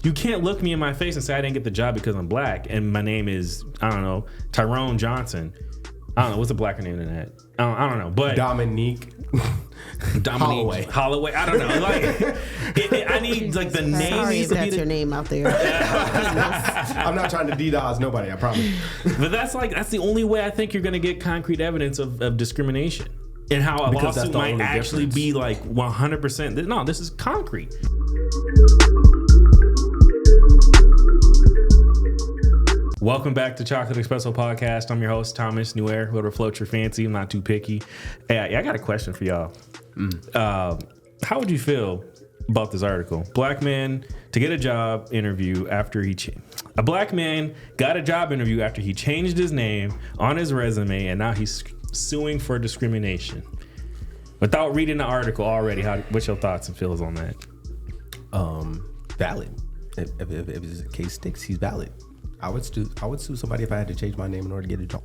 You can't look me in my face and say I didn't get the job because I'm black and my name is, I don't know, Tyrone Johnson. I don't know. What's a blacker name than that? I don't know. But Dominique Holloway. I don't know. Like, I need like the name. Sorry needs if to be that's your name out there. I'm not trying to DDoS nobody, I promise. But that's the only way I think you're going to get concrete evidence of discrimination. And how a lawsuit might actually be like 100%. No, this is concrete. Welcome back to Chocolate Espresso Podcast. I'm your host, Thomas Nuer. Whatever floats your fancy. I'm not too picky. Hey, I got a question for y'all. How would you feel about this article? Black man to get a job interview after a black man got a job interview after he changed his name on his resume, and now he's suing for discrimination. Without reading the article already, what's your thoughts and feels on that? Valid. If his case sticks, he's valid. I would sue somebody if I had to change my name in order to get a job.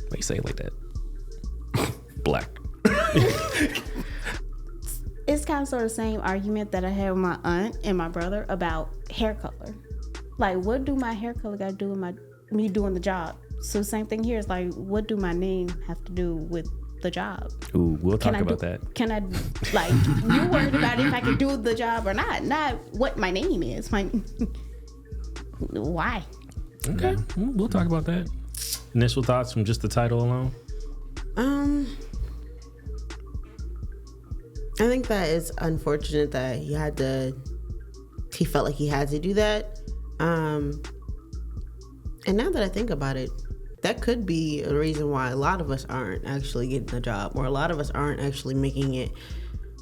Why you say it like that? Black. It's kind of sort of the same argument that I had with my aunt and my brother about hair color. Like, what do my hair color got to do with me doing the job? So same thing here. It's like, what do my name have to do with the job? Ooh, we'll talk about that. Can I, like, you're worried about if I can do the job or not what my name is. Why? Okay, we'll talk about that. Initial thoughts from just the title alone? I think that it's unfortunate that he felt like he had to do that. And now that I think about it, that could be a reason why a lot of us aren't actually getting the job, or a lot of us aren't actually making it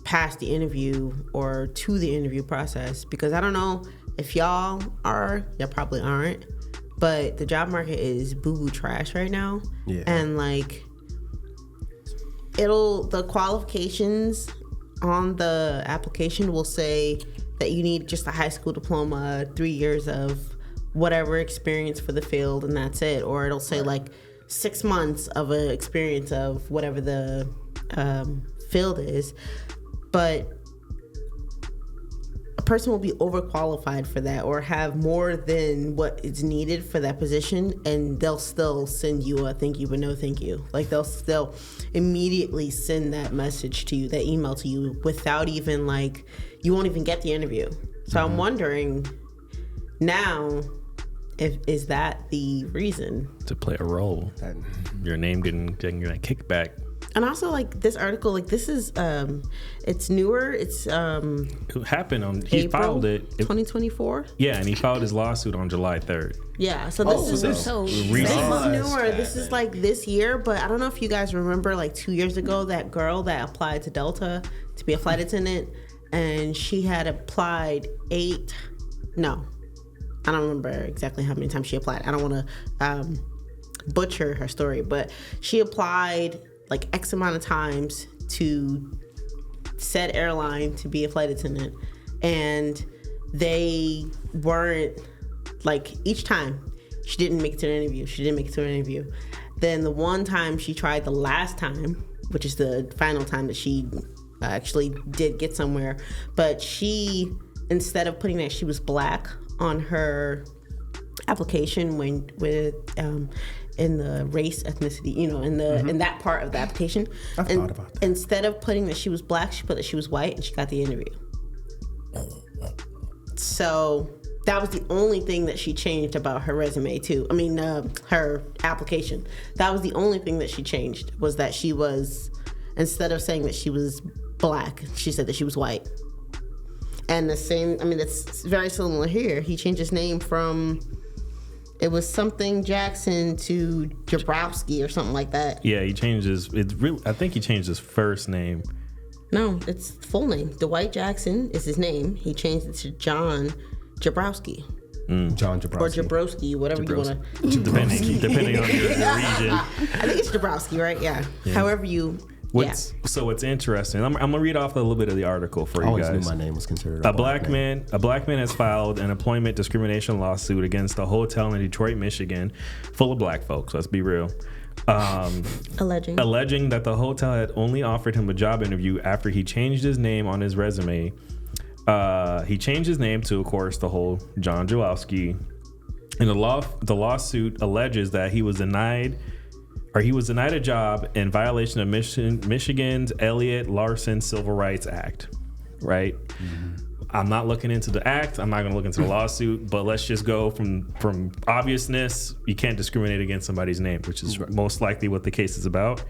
past the interview or to the interview process. Because I don't know if y'all probably aren't, but the job market is boo-boo trash right now. Yeah. And like, the qualifications on the application will say that you need just a high school diploma, 3 years of whatever experience for the field, and that's it. Or it'll say like 6 months of an experience of whatever the field is. But a person will be overqualified for that or have more than what is needed for that position, and they'll still send you a thank you but no thank you. Like, they'll still immediately send that message to you, that email to you, without even, like, you won't even get the interview. So I'm wondering now, is that the reason? To play a role. Your name getting that kickback. And also, like, this article, like, this is, it's newer. It's, it happened on, he filed it. 2024? Yeah, and he filed his lawsuit on July 3rd. Yeah, so this is recent. Newer. This is, like, this year, but I don't know if you guys remember, like, 2 years ago, that girl that applied to Delta to be a flight attendant, and she had applied I don't remember exactly how many times she applied. I don't want to butcher her story, but she applied like X amount of times to said airline to be a flight attendant, and they weren't, like, each time she didn't make it to an interview. Then the one time she tried, the last time, which is the final time that she actually did get somewhere, but she, instead of putting that she was black on her application in the race, ethnicity, in that part of the application. I've thought about that. Instead of putting that she was black, she put that she was white, and she got the interview. So that was the only thing that she changed about her resume too. I mean, her application. That was the only thing that she changed, was that she was, instead of saying that she was black, she said that she was white. And the same, I mean, it's very similar here. He changed his name from, it was something Jackson to Jabrowski or something like that. Yeah, he changed I think he changed his first name. No, it's full name. Dwight Jackson is his name. He changed it to John Jabrowski. John Jabrowski. Or Jabrowski, whatever you want to. Depending on your region. I think it's Jabrowski, right? Yeah. However you. So what's interesting, I'm gonna read off a little bit of the article for you guys. I always knew my name was considered a black man. A black man has filed an employment discrimination lawsuit against a hotel in Detroit, Michigan, full of black folks. Let's be real. Alleging that the hotel had only offered him a job interview after he changed his name on his resume He changed his name to, of course, the whole John Jawlowski. And the lawsuit alleges that he was denied a job in violation of Michigan's Elliott Larson Civil Rights Act. Right? Mm-hmm. I'm not looking into the act. I'm not going to look into the lawsuit, but let's just go from obviousness. You can't discriminate against somebody's name, which is most likely what the case is about.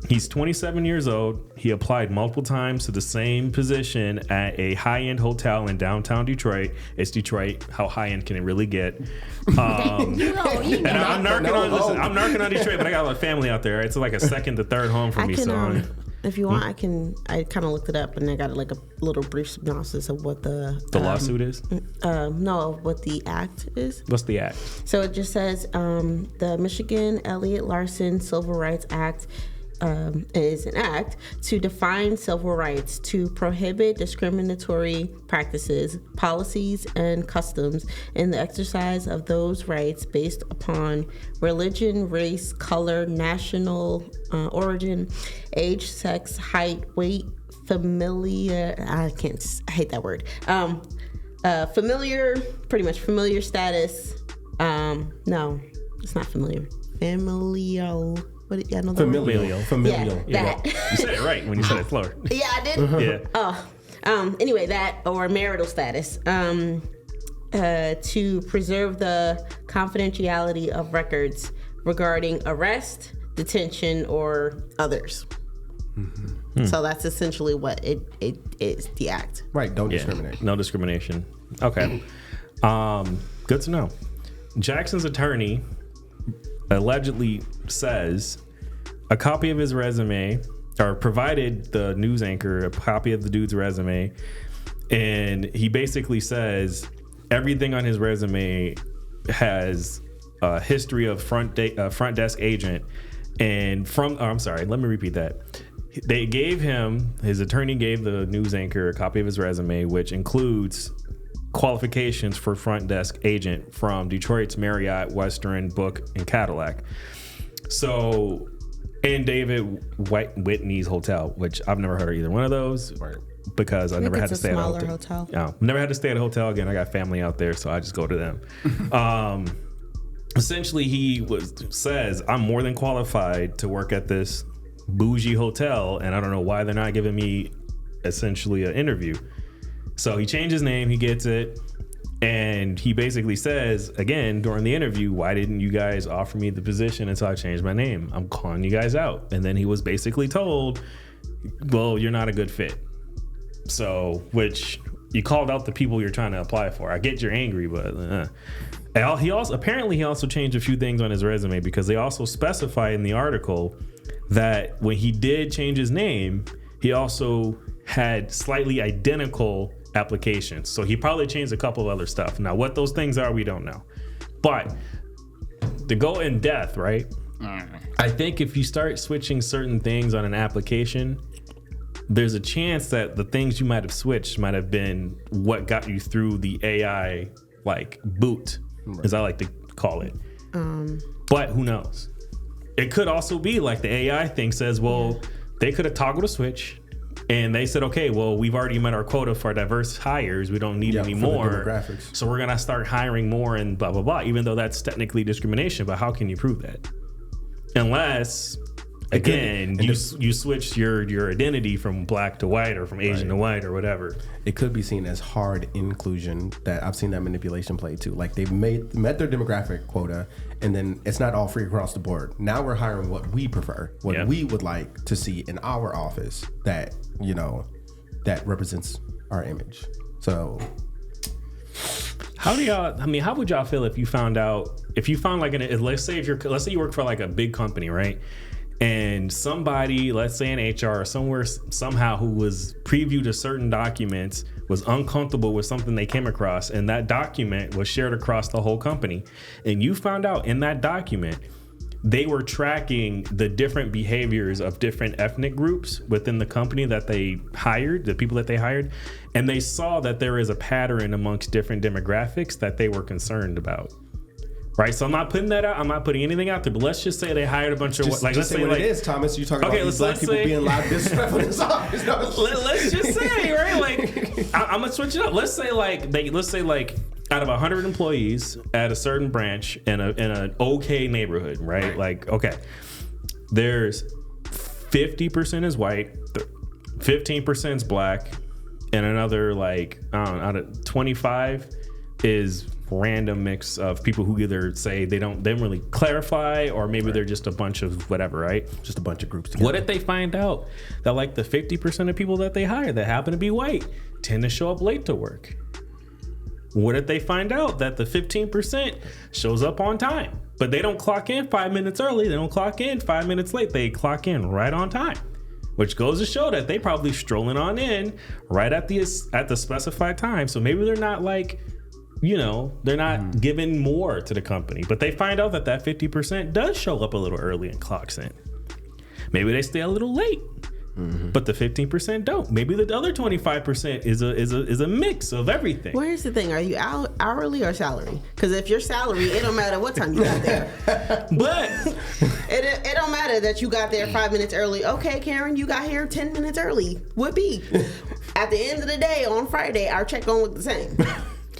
He's 27 years old. He applied multiple times to the same position at a high-end hotel in downtown Detroit. It's Detroit. How high-end can it really get? And I'm narking on Detroit, but I got a family out there. It's like a second to third home for me. If you want, I kind of looked it up, and I got like a little brief synopsis of what the lawsuit is. No, what the act is. What's the act? So it just says the Michigan Elliott Larson Civil Rights Act is an act to define civil rights, to prohibit discriminatory practices, policies, and customs in the exercise of those rights based upon religion, race, color, national origin, age, sex, height, weight, familiar status. No, it's not familiar. Familial. Familial. Yeah, that. You said it right when you said it slower. Yeah, I did. Yeah. Anyway, that or marital status. To preserve the confidentiality of records regarding arrest, detention, or others. Mm-hmm. So that's essentially what it is. The act. Right. Don't discriminate. No discrimination. Okay. Good to know. Jackson's attorney allegedly says a copy of his resume, or provided the news anchor a copy of the dude's resume, and he basically says everything on his resume has a history of front desk agent, and let me repeat that. His attorney gave the news anchor a copy of his resume, which includes qualifications for front desk agent from Detroit's Marriott, Western, Book, and Cadillac. So, and David Whitney's hotel, which I've never heard of either one of those, because I never had to stay at a hotel. Never had to stay at a hotel again. I got family out there, so I just go to them. Essentially, he says, I'm more than qualified to work at this bougie hotel, and I don't know why they're not giving me essentially an interview. So he changed his name, he gets it, and he basically says, again, during the interview, why didn't you guys offer me the position until I changed my name? I'm calling you guys out. And then he was basically told, well, you're not a good fit. So, which you called out the people you're trying to apply for. I get you're angry, but he also changed a few things on his resume, because they also specify in the article that when he did change his name, he also had slightly identical applications. So he probably changed a couple of other stuff. Now, what those things are, we don't know. But to go in depth, right? I think if you start switching certain things on an application, there's a chance that the things you might have switched might have been what got you through the AI boot, as I like to call it. But who knows? It could also be like the AI thing says, well, they could have toggled a switch. And they said, okay, well, we've already met our quota for diverse hires. We don't need any more. So we're going to start hiring more and blah, blah, blah, even though that's technically discrimination. But how can you prove that? Unless, again, you switch your identity from black to white, or from Asian to white, or whatever. It could be seen as hard inclusion. That I've seen that manipulation play too. Like they've met their demographic quota, and then it's not all free across the board. Now we're hiring what we prefer, what we would like to see in our office that, that represents our image. So how would y'all feel if you found let's say you work for like a big company, right? And somebody, let's say in HR or somehow who was previewed to certain documents was uncomfortable with something they came across, and that document was shared across the whole company. And you found out in that document, they were tracking the different behaviors of different ethnic groups within the company that they hired, the people that they hired. And they saw that there is a pattern amongst different demographics that they were concerned about. Right, so I'm not putting that out. I'm not putting anything out there. But let's just say they hired a bunch of let's say what it is, Thomas. You talking about these black people being loud disrespectful in his office? Let's just say, right? Like, I'm gonna switch it up. Let's say like out of 100 employees at a certain branch in an okay neighborhood, right? Like, okay, there's 50% is white, 15% is black, and another like out of 25 is random mix of people who either say they don't really clarify, or maybe they're just a bunch of whatever, right? Just a bunch of groups together. What if they find out that like the 50% of people that they hire that happen to be white tend to show up late to work? What if they find out that the 15% shows up on time, but they don't clock in 5 minutes early, they don't clock in 5 minutes late, they clock in right on time? Which goes to show that they probably strolling on in right at the specified time. So maybe they're not like, they're not giving more to the company, but they find out that 50% does show up a little early and clocks in. Maybe they stay a little late, but the 15% don't. Maybe the other 25% is a mix of everything. Well, here's the thing: are you hourly or salary? Because if you're salary, it don't matter what time you got there. But it don't matter that you got there 5 minutes early. Okay, Karen, you got here 10 minutes early. Would be. At the end of the day, on Friday, our check gonna look the same.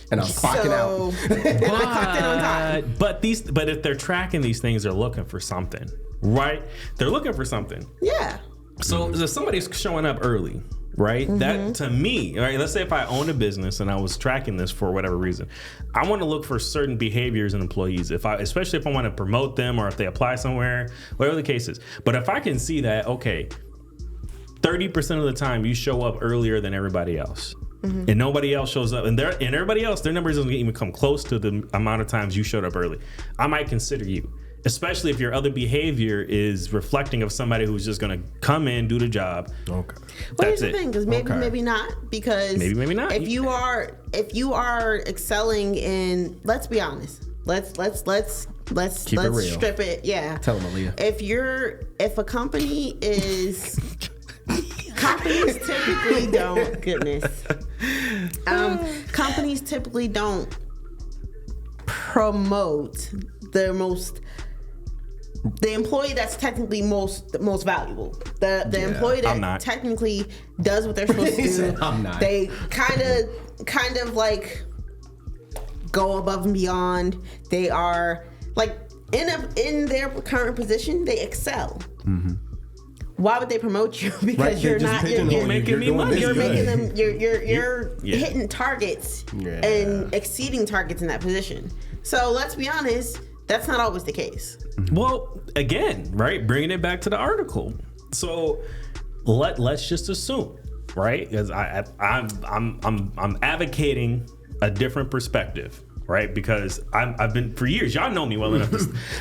And I'm clocking out. And I clocked in on time. But if they're tracking these things, they're looking for something, right? They're looking for something. Yeah. So if somebody's showing up early, right? That to me, right? Let's say if I own a business and I was tracking this for whatever reason, I want to look for certain behaviors in employees. Especially if I want to promote them or if they apply somewhere, whatever the case is. But if I can see that, okay, 30% of the time you show up earlier than everybody else. And nobody else shows up, and everybody else, their numbers doesn't even come close to the amount of times you showed up early. I might consider you, especially if your other behavior is reflecting of somebody who's just going to come in, do the job. Okay. Well, That's here's the thing, because maybe not, because maybe not. If you are excelling in, let's be honest, let's Keep it real. strip it. Yeah. Tell them, Aaliyah. If a company is. Companies typically don't. Goodness. Companies typically don't promote the employee that's technically most valuable. The employee that technically does what they're supposed to do. I'm not. They kind of like go above and beyond. They are like in their current position, they excel. Why would they promote you? Because you're making me money. You're making them. You're hitting targets and exceeding targets in that position. So let's be honest, that's not always the case. Well, again, right? Bringing it back to the article. So let's just assume, right? Because I'm advocating a different perspective. Right, because I've been for years. Y'all know me well enough.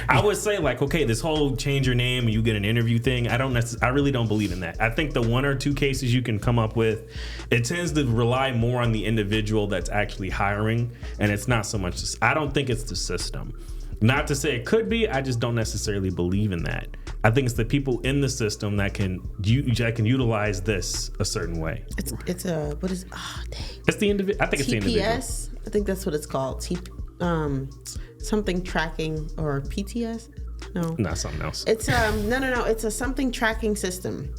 I would say like, okay, this whole change your name and you get an interview thing. I really don't believe in that. I think the one or two cases you can come up with, it tends to rely more on the individual that's actually hiring, and it's not so much. I don't think it's the system. Not to say it could be. I just don't necessarily believe in that. I think it's the people in the system that can utilize this a certain way. It's a what is? Oh dang! It's the individual. I think it's the individual. TPS. I think that's what it's called. Something tracking or PTS. No, not something else. It's no. It's a something tracking system.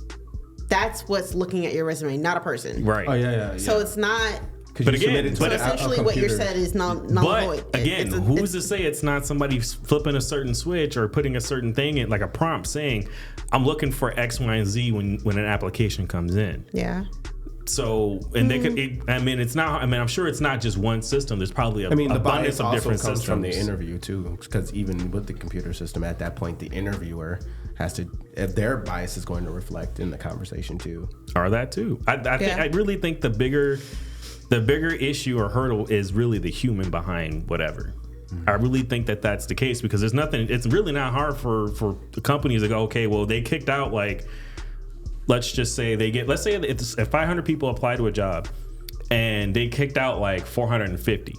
That's what's looking at your resume, not a person. Right. Oh yeah. So it's not. But again, so essentially what you said is null and void. But again, who's to say it's not somebody flipping a certain switch or putting a certain thing in, like a prompt saying, I'm looking for X, Y, and Z when an application comes in. Yeah. So, and they could, it's not, I'm sure it's not just one system. There's probably the abundance of different comes systems. From the interview too, because even with the computer system at that point, the interviewer has to, if their bias is going to reflect in the conversation too. Or that too. I really think the bigger issue or hurdle is really the human behind whatever. I really think that that's the case because there's nothing, it's really not hard for the companies to go, okay, well, they kicked out like, let's just say let's say if 500 people apply to a job and they kicked out like 450,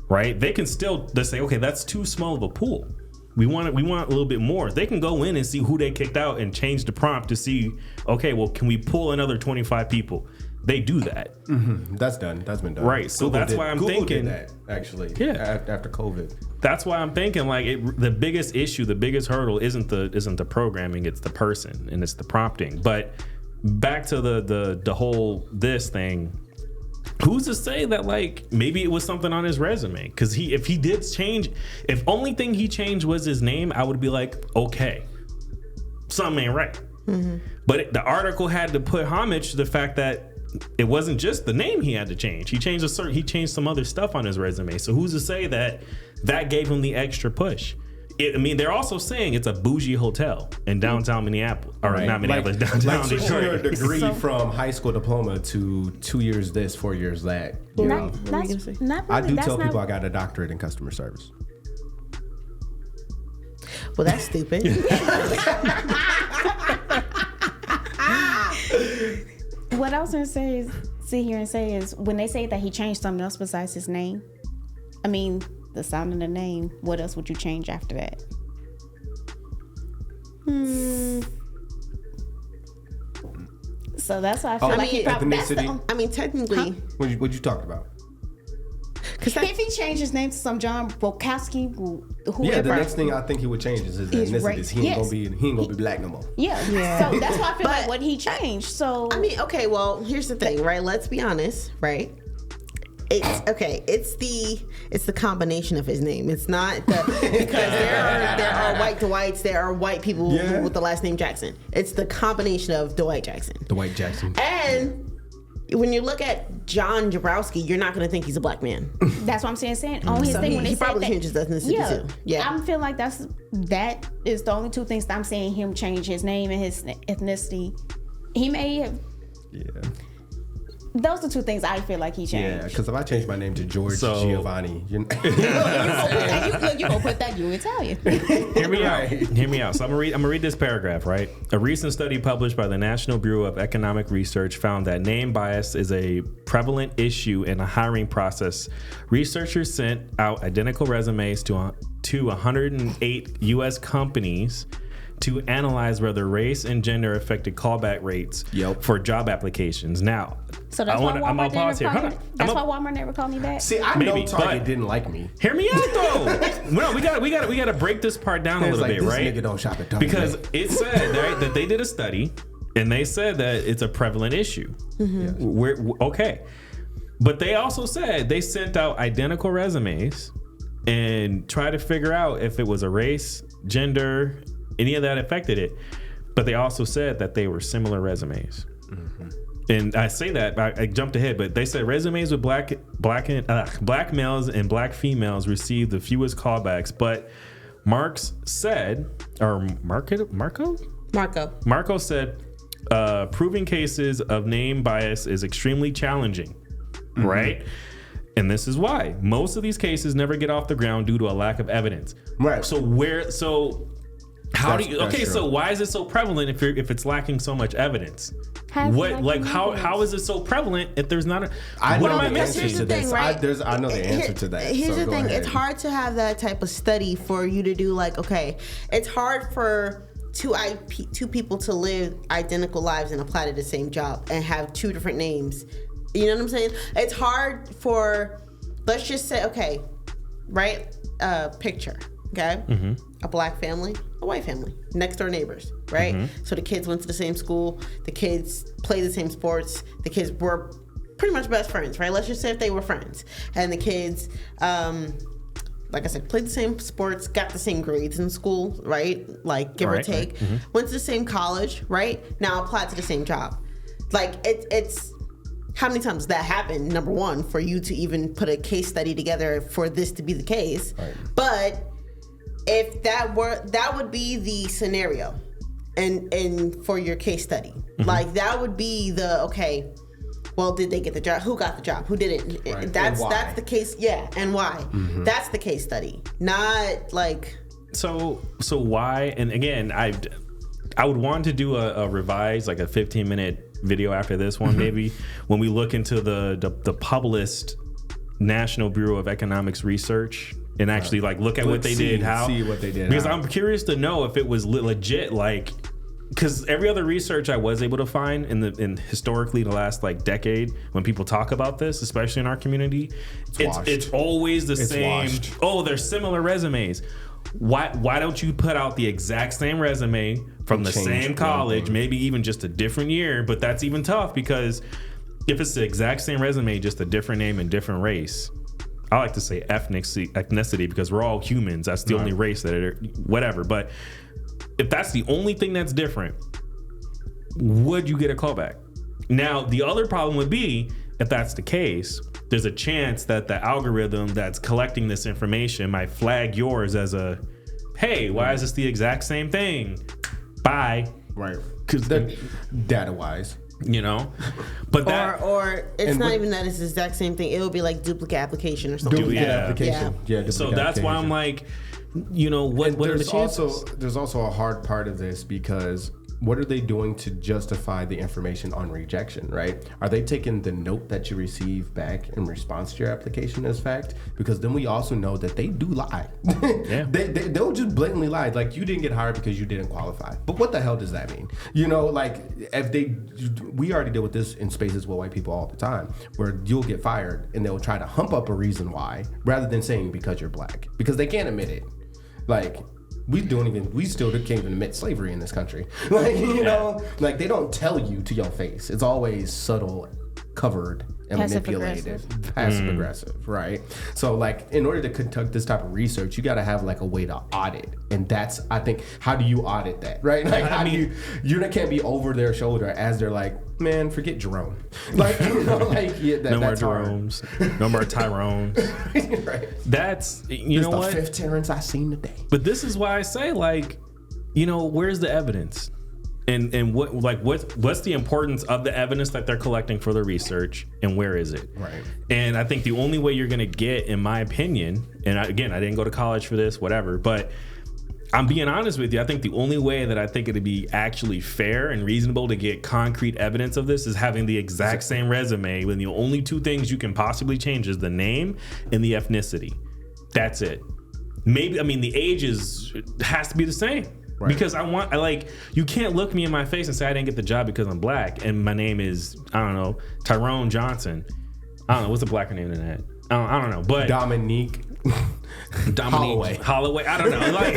right? They can still say, okay, that's too small of a pool. We want a little bit more. They can go in and see who they kicked out and change the prompt to see, okay, well, can we pull another 25 people? they do that. That's done. That's been done. Right. So that's why I'm Google thinking did that actually. Yeah. After COVID. That's why I'm thinking like the biggest issue, the biggest hurdle isn't the programming, it's the person and it's the prompting. But back to the whole this thing. Who's to say that like maybe it was something on his resume? Because if he did change, if only thing he changed was his name, I would be like, okay, something ain't right. But the article had to put homage to the fact that it wasn't just the name he had to change. He changed some other stuff on his resume. So who's to say that gave him the extra push? They're also saying it's a bougie hotel in downtown Minneapolis, or not Minneapolis, downtown Detroit. Detroit. Your degree from high school diploma to 2 years this, 4 years that. Not really. I do tell That's people not, I got a doctorate in customer service. Well, that's stupid. What I was gonna say is, sit here and say is, when they say that he changed something else besides his name, I mean, the sound of the name, what else would you change after that? So that's why I feel like he probably. Ethnicity. Technically, What you talked about? If he changed his name to some John Bukowski, whoever. Yeah, the next thing I think he would change is his ethnicity. race. He ain't gonna be black no more. Yeah. So that's why I feel like what he changed. So okay, well, here's the thing, right? Let's be honest, right? It's okay. It's the combination of his name. It's not because there are white Dwights, there are white people with the last name Jackson. It's the combination of Dwight Jackson. Dwight Jackson. And when you look at John Jabrowski, you're not going to think he's a black man. that's what I'm saying. On his thing when they he said probably that, changes ethnicity too. Yeah, I'm feeling like that is the only two things that I'm saying him change his name and his ethnicity. He may have. Yeah. Those are two things I feel like he changed. Yeah, because if I change my name to George Giovanni, you gonna put that you Italian. Hear me out. So I'm gonna read this paragraph, right? A recent study published by the National Bureau of Economic Research found that name bias is a prevalent issue in the hiring process. Researchers sent out identical resumes to 108 U.S. companies to analyze whether race and gender affected callback rates for job applications. Now, so that's why Walmart never called me back. See, I know Target didn't like me. Hear me out though. No, we got to break this part down a little bit, this right? Nigga don't shop at Target. Because it said that they did a study and they said that it's a prevalent issue. Okay, but they also said they sent out identical resumes and tried to figure out if it was a race, gender, any of that affected it. But they also said that they were similar resumes. And I say that I jumped ahead, but they said resumes with black males and black females received the fewest callbacks. But Marco said proving cases of name bias is extremely challenging, right? And this is why most of these cases never get off the ground due to a lack of evidence. Right. So why is it so prevalent if it's lacking so much evidence? How is it so prevalent if there's not I know the answer to this. Right? I know the answer to that. Here's the thing. It's hard to have that type of study for you to do it's hard for two people to live identical lives and apply to the same job and have two different names. You know what I'm saying? It's hard for, let's just say, picture, okay? A black family, a white family, next door neighbors, right? So the kids went to the same school, the kids played the same sports, the kids were pretty much best friends, right? Let's just say if they were friends. And the kids, like I said, played the same sports, got the same grades in school, right? Like, give or take. Went to the same college, right? Now applied to the same job. Like, it's how many times that happened, number one, for you to even put a case study together for this to be the case. Right. But if that would be the scenario and for your case study. Like, that would be well, did they get the job? Who got the job? Who didn't? Right. That's the case. Yeah, and why? That's the case study. Not like So why? And again, I would want to do a revise, like a 15-minute video after this one, maybe, when we look into the published National Bureau of Economics research and actually look at what they did, see what they did, because I'm curious to know if it was legit, like because every other research I was able to find in historically the last like decade, when people talk about this, especially in our community, it's always the same. Washed. Oh, they're similar resumes. Why don't you put out the exact same resume from the same college, maybe even just a different year? But that's even tough, because if it's the exact same resume, just a different name and different race, I like to say ethnicity, because we're all humans. That's the only race that are whatever. But if that's the only thing that's different, would you get a callback? Now, the other problem would be, if that's the case, there's a chance that the algorithm that's collecting this information might flag yours as a, hey, why is this the exact same thing? Bye. Right. Because data-wise. You know, but that or it's not even that it's the exact same thing. It would be like duplicate application or something. Duplicate application. Yeah. So that's why I'm like, you know, what are the chances? There's also a hard part of this, because what are they doing to justify the information on rejection, right? Are they taking the note that you receive back in response to your application as fact? Because then we also know that they do lie. Yeah. They'll just blatantly lie. Like, you didn't get hired because you didn't qualify. But what the hell does that mean? You know, like, we already deal with this in spaces with white people all the time, where you'll get fired and they'll try to hump up a reason why, rather than saying because you're black. Because they can't admit it. Like, we still can't even admit slavery in this country. Like, you know, like, they don't tell you to your face. It's always subtle, covered, and manipulated. Passive aggressive, right? So, like, in order to conduct this type of research, you got to have like a way to audit, and that's, I think, how do you audit that, right? Like, you can't be over their shoulder as they're like, man, forget Jerome. Like, you know, like, no more Jeromes, no more Tyrones. Right. That's, you know what? The 5th Terrence I seen today. But this is why I say, like, you know, where's the evidence? And what's the importance of the evidence that they're collecting for the research, and where is it? Right. And I think the only way you're going to get, in my opinion, and I didn't go to college for this, whatever, but I'm being honest with you, I think the only way that I think it'd be actually fair and reasonable to get concrete evidence of this is having the exact same resume, when the only two things you can possibly change is the name and the ethnicity. That's it. Maybe, I mean, the age has to be the same. Right. Because you can't look me in my face and say I didn't get the job because I'm black and my name is, I don't know, Tyrone Johnson. I don't know, what's a blacker name than that? I don't know, but Dominique Holloway. I don't know. Like,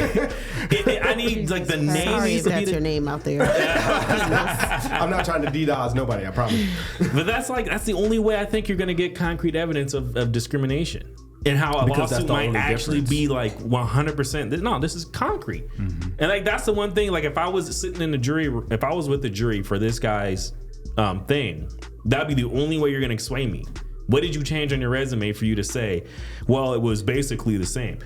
I need like the name. Sorry needs if to that's be your name out there. I'm not trying to DDoS nobody, I promise. But that's the only way I think you're going to get concrete evidence of discrimination. And how a lawsuit might actually be like 100%. No, this is concrete. Mm-hmm. And like, that's the one thing, like, if I was sitting in the jury, if I was with the jury for this guy's thing, that'd be the only way you're going to sway me. What did you change on your resume for you to say, well, it was basically the same?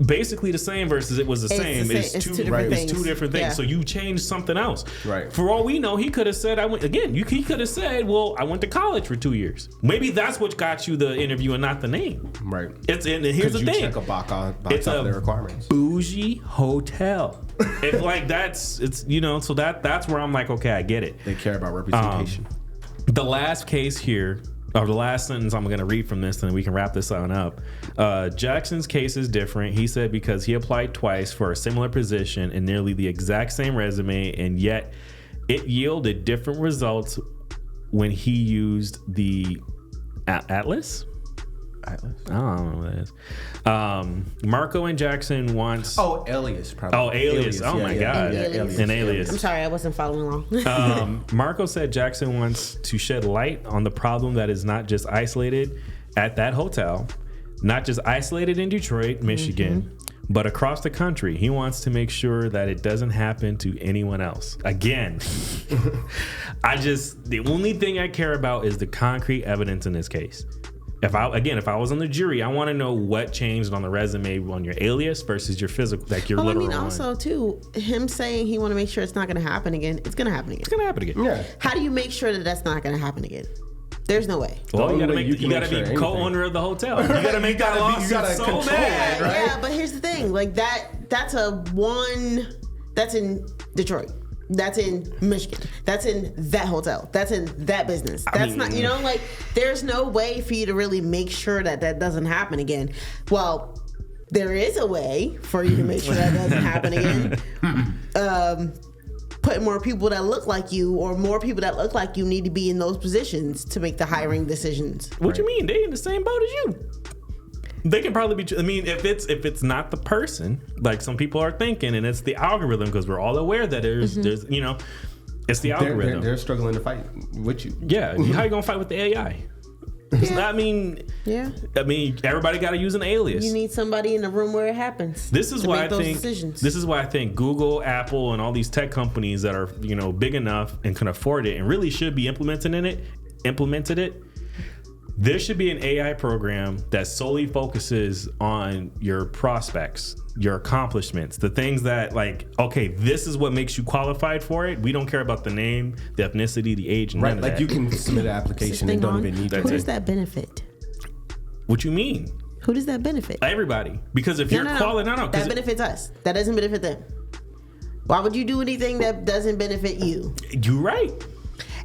Basically the same versus it was the same. It's two different things. Yeah. So you changed something else. Right. For all we know, he could have said, he could have said, well, I went to college for 2 years. Maybe that's what got you the interview and not the name. Right. And here's the thing. Check a box off their requirements. Bougie hotel. So that's where I'm like, okay, I get it. They care about representation. The last case here, or the last sentence I'm going to read from this, and then we can wrap this on up. Jackson's case is different. He said because he applied twice for a similar position and nearly the exact same resume, and yet it yielded different results when he used the Atlas. I don't know what that is. Marco and Jackson wants... Alias, probably. Oh, Alias. Oh, my God. An Alias. I'm sorry, I wasn't following along. Marco said Jackson wants to shed light on the problem that is not just isolated at that hotel, not just isolated in Detroit, Michigan, but across the country. He wants to make sure that it doesn't happen to anyone else. Again, the only thing I care about is the concrete evidence in this case. If I was on the jury, I want to know what changed on the resume on your alias versus your physical, like your literal one. Also too, him saying he want to make sure it's not going to happen again. It's going to happen again. It's going to happen again. Yeah. How do you make sure that that's not going to happen again? There's no way. Well, you got to be co-owner of the hotel. You got to make that lawsuit so bad, right? Yeah, but here's the thing: like that's in Detroit. That's in Michigan. That's in that hotel. That's in that business. Not, there's no way for you to really make sure that doesn't happen again. Well, there is a way for you to make sure that doesn't happen again. put more people that look like you, or more people that look like you need to be in those positions to make the hiring decisions. What you mean? They in the same boat as you. They can probably be. I mean, if it's not the person, like some people are thinking, and it's the algorithm, because we're all aware that there's you know, it's the algorithm. They're struggling to fight with you. Yeah, how you gonna fight with the AI? I mean, everybody got to use an alias. You need somebody in the room where it happens. This is why I think Google, Apple, and all these tech companies that are, you know, big enough and can afford it and really should be implemented it. There should be an AI program that solely focuses on your prospects, your accomplishments, the things that, like, okay, this is what makes you qualified for it. We don't care about the name, the ethnicity, the age, and none of that. You can submit an application and don't even need to. Who does that benefit? What you mean? Who does that benefit? Everybody. Because if you're qualified, that benefits us. That doesn't benefit them. Why would you do anything that doesn't benefit you? You're right.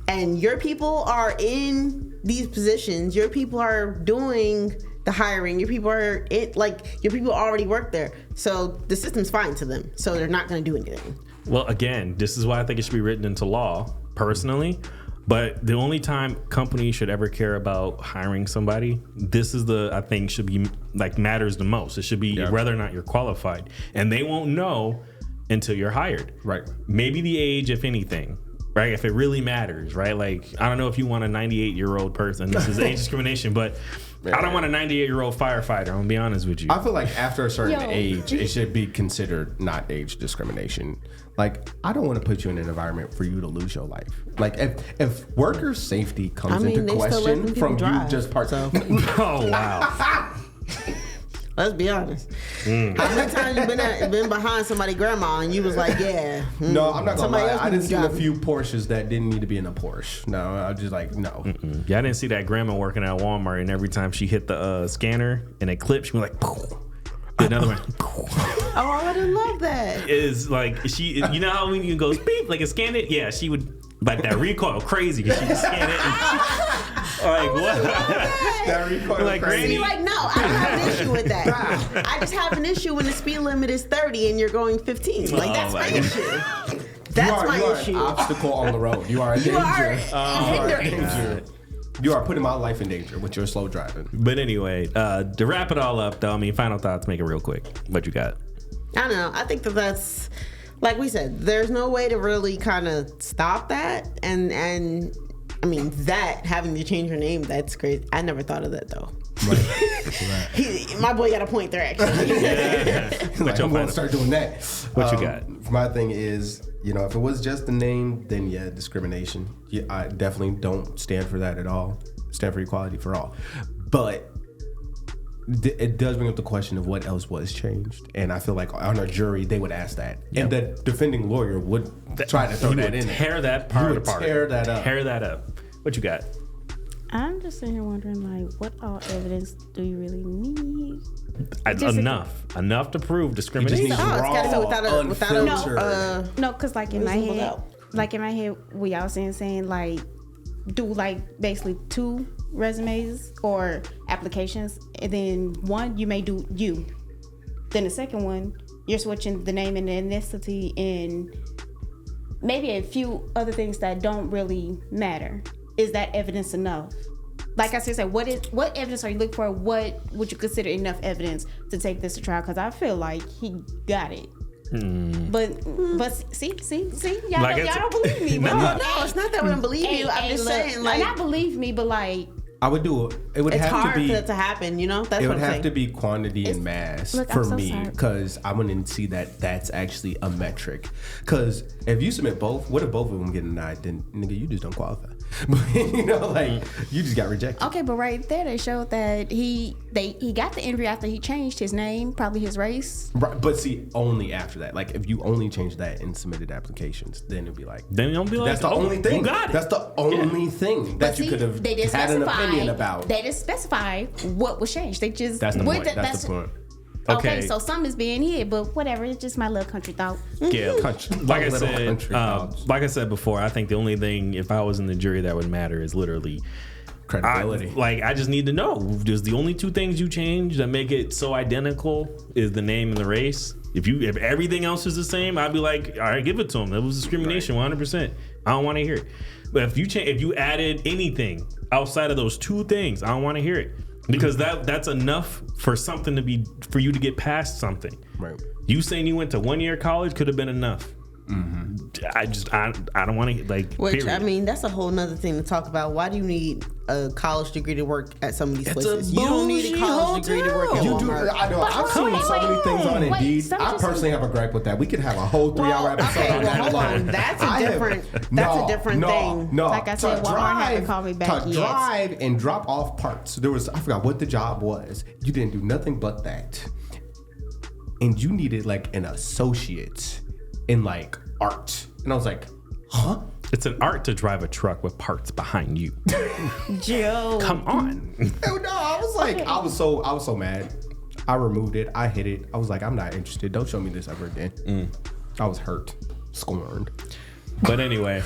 And your people are in these positions. Your people are doing the hiring. Your people are your people already work there. So the system's fine to them. So they're not going to do anything. Well, again, this is why I think it should be written into law, personally. But the only time companies should ever care about hiring somebody, this is I think should be like matters the most. It should be whether or not you're qualified. And they won't know until you're hired. Right. Maybe the age, if anything. Right, if it really matters, right? Like, I don't know if you want a 98-year-old person. This is age discrimination, but I don't want a 98-year-old firefighter. I'm gonna be honest with you. I feel like after a certain age, it should be considered not age discrimination. Like, I don't want to put you in an environment for you to lose your life. Like, if worker safety comes into question from you just Oh wow. Let's be honest. How many times you been behind somebody's grandma and you was like, yeah. No, I'm not gonna lie. I didn't see a few Porsches that didn't need to be in a Porsche. No, I was just like, no. Yeah, I didn't see that grandma working at Walmart, and every time she hit the scanner and it clipped, she was like, poof. Another one. Oh, I would love that. Is like you know how when you go beep, like it scanned it? Yeah, she would. Like that recoil crazy because she just scanned it and like what? That recoil like crazy. See, like no, I don't have an issue with that. I just have an issue when the speed limit is 30 and you're going 15. Like that's my issue. That's my issue. You are an obstacle on the road. You are a danger. You are putting my life in danger with your slow driving. But anyway, to wrap it all up, though, I mean, final thoughts. Make it real quick. What you got? I don't know. I think that's. Like we said, there's no way to really kind of stop that. And I mean, that having to change your name, that's crazy. I never thought of that, though. Right. My boy got a point there, actually. Like, I'm going to start doing that. What you got? My thing is, you know, if it was just the name, then yeah, discrimination. Yeah, I definitely don't stand for that at all. Stand for equality for all. But it does bring up the question of what else was changed, and I feel like on a jury they would ask that, and the defending lawyer would try to throw that in. Tear that part apart. Tear that up. Tear that up. What you got? I'm just sitting here wondering, like, what all evidence do you really need? Enough to prove discrimination. It's gotta be without no, because like in my head, we all saying like do like basically 2 resumes or applications, and then one you may do you, then the second one you're switching the name and the ethnicity and maybe a few other things that don't really matter. Is that evidence enough? Like I said, what evidence are you looking for? What would you consider enough evidence to take this to trial? Because I feel like he got it. But see, y'all, like y'all don't believe me. No, it's not that we don't believe you. I'm just saying, like, not believe me, but like, I would do it. It would it's have hard to be for that to happen, you know. That's it what would I'm have saying. to be quantity and mass for me, because I wouldn't see that that's actually a metric. Because if you submit both, what if both of them get denied? Then nigga, you just don't qualify. You know, like you just got rejected. Okay, but right there they showed that he got the interview after he changed his name, probably his race. Right, but see, only after that. Like if you only change that and submitted applications, then it'd be like, that's the only thing. You got it. That's the only thing that you could have had an opinion about. They didn't specify what was changed. They just that's the point. That's the point. Okay, so some is being hid, but whatever. It's just my little country thought. Yeah, like I said before, I think the only thing, if I was in the jury, that would matter is literally Credibility. I just need to know. Does the only two things you change that make it so identical is the name and the race? If everything else is the same, I'd be like, all right, give it to them. That was discrimination, 100%. I don't want to hear it. But if you added anything outside of those two things, I don't want to hear it, because that's enough for you to get past something. Right. You saying you went to 1 year college could have been enough. I don't want to Which period. I mean, that's a whole nother thing to talk about. Why do you need a college degree to work at some of these places? You don't need a college degree to work at Walmart. I know. I've seen so many things on Indeed. I personally have a gripe with that. We could have a whole 3-hour episode on that hold alone. on. That's a different thing. No, Like I said, Walmart had to call me back. To drive and drop off parts. I forgot what the job was. You didn't do nothing but that, and you needed like an associate in like art, and I was like, huh? It's an art to drive a truck with parts behind you. Joe. Come on. Hell no, I was like, I was so mad. I removed it. I hit it. I was like, I'm not interested. Don't show me this ever again. I was hurt, scorned. But anyway,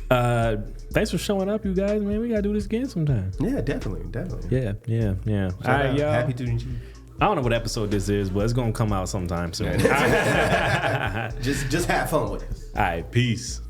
thanks for showing up, you guys. Man, we gotta do this again sometime. Yeah, definitely. Yeah. All right, y'all. Happy to meet you. I don't know what episode this is, but it's gonna come out sometime soon. Just have fun with us. All right, peace.